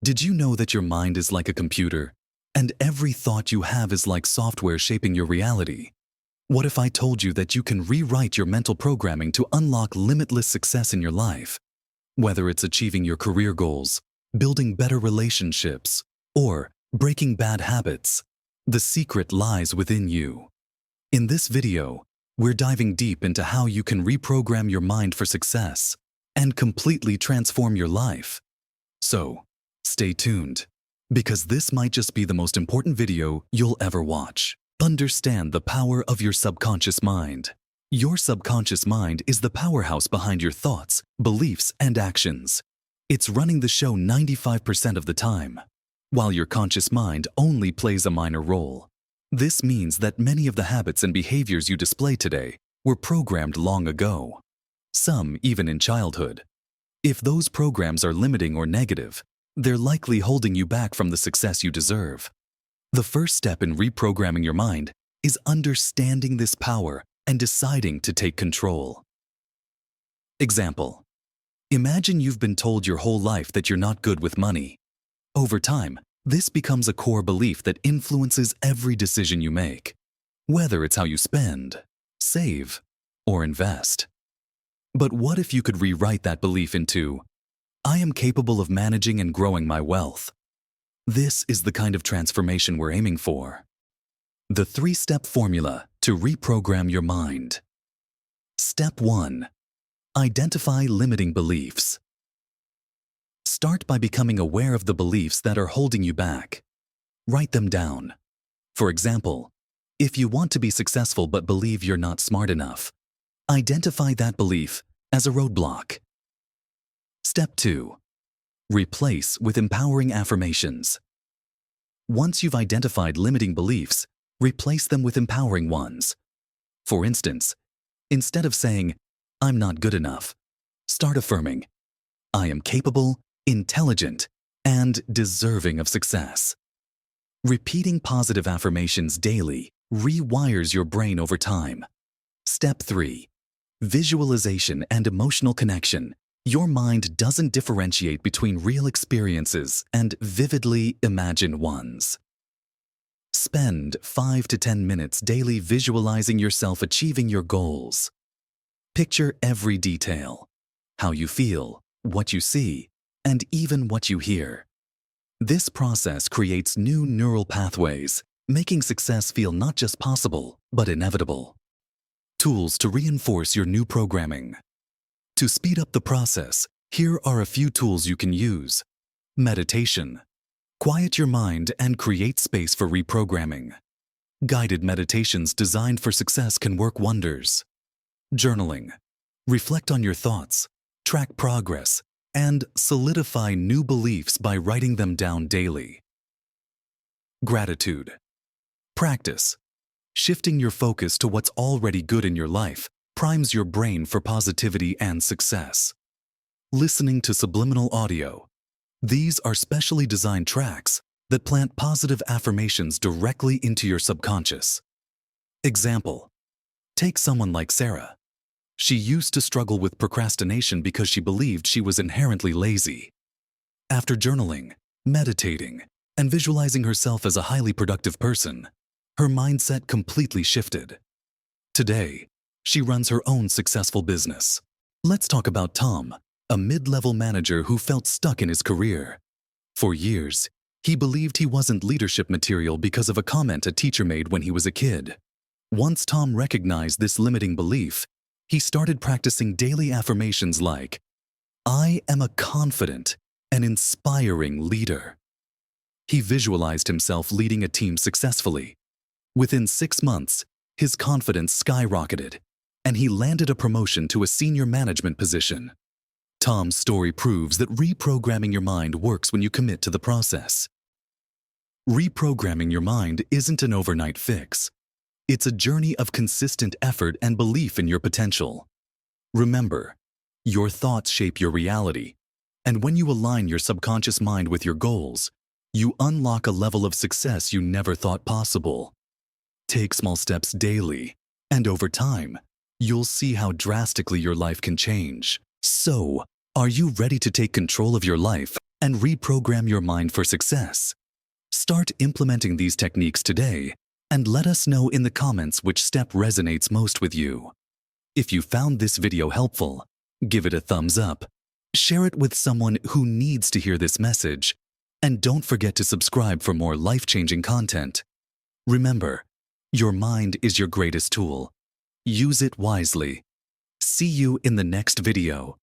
Did you know that your mind is like a computer, and every thought you have is like software shaping your reality? What if I told you that you can rewrite your mental programming to unlock limitless success in your life? Whether it's achieving your career goals, building better relationships, or breaking bad habits, the secret lies within you. In this video, we're diving deep into how you can reprogram your mind for success and completely transform your life. So, stay tuned, because this might just be the most important video you'll ever watch. Understand the power of your subconscious mind. Your subconscious mind is the powerhouse behind your thoughts, beliefs, and actions. It's running the show 95% of the time, while your conscious mind only plays a minor role. This means that many of the habits and behaviors you display today were programmed long ago, some even in childhood. If those programs are limiting or negative, they're likely holding you back from the success you deserve. The first step in reprogramming your mind is understanding this power and deciding to take control. Example: imagine you've been told your whole life that you're not good with money. Over time, this becomes a core belief that influences every decision you make, whether it's how you spend, save, or invest. But what if you could rewrite that belief into, "I am capable of managing and growing my wealth"? This is the kind of transformation we're aiming for. The 3-step formula to reprogram your mind. Step 1. Identify limiting beliefs. Start by becoming aware of the beliefs that are holding you back. Write them down. For example, if you want to be successful but believe you're not smart enough, identify that belief as a roadblock. Step 2. Replace with empowering affirmations. Once you've identified limiting beliefs, replace them with empowering ones. For instance, instead of saying, "I'm not good enough," start affirming, "I am capable, intelligent, and deserving of success." Repeating positive affirmations daily rewires your brain over time. Step 3. Visualization and emotional connection. Your mind doesn't differentiate between real experiences and vividly imagined ones. Spend 5 to 10 minutes daily visualizing yourself achieving your goals. Picture every detail: how you feel, what you see, and even what you hear. This process creates new neural pathways, making success feel not just possible, but inevitable. Tools to reinforce your new programming. To speed up the process, here are a few tools you can use. Meditation. Quiet your mind and create space for reprogramming. Guided meditations designed for success can work wonders. Journaling. Reflect on your thoughts, track progress, and solidify new beliefs by writing them down daily. Gratitude. Practice. Shifting your focus to what's already good in your life primes your brain for positivity and success. Listening to subliminal audio. These are specially designed tracks that plant positive affirmations directly into your subconscious. Example: take someone like Sarah. She used to struggle with procrastination because she believed she was inherently lazy. After journaling, meditating, and visualizing herself as a highly productive person, her mindset completely shifted. Today, she runs her own successful business. Let's talk about Tom, a mid-level manager who felt stuck in his career. For years, he believed he wasn't leadership material because of a comment a teacher made when he was a kid. Once Tom recognized this limiting belief, he started practicing daily affirmations like, "I am a confident and inspiring leader." He visualized himself leading a team successfully. Within 6 months, his confidence skyrocketed, and he landed a promotion to a senior management position. Tom's story proves that reprogramming your mind works when you commit to the process. Reprogramming your mind isn't an overnight fix. It's a journey of consistent effort and belief in your potential. Remember, your thoughts shape your reality, and when you align your subconscious mind with your goals, you unlock a level of success you never thought possible. Take small steps daily, and over time, you'll see how drastically your life can change. So, are you ready to take control of your life and reprogram your mind for success. Start implementing these techniques today and let us know in the comments which step resonates most with you. If you found this video helpful, give it a thumbs up, share it with someone who needs to hear this message, and don't forget to subscribe for more life-changing content. Remember, your mind is your greatest tool. Use it wisely. See you in the next video.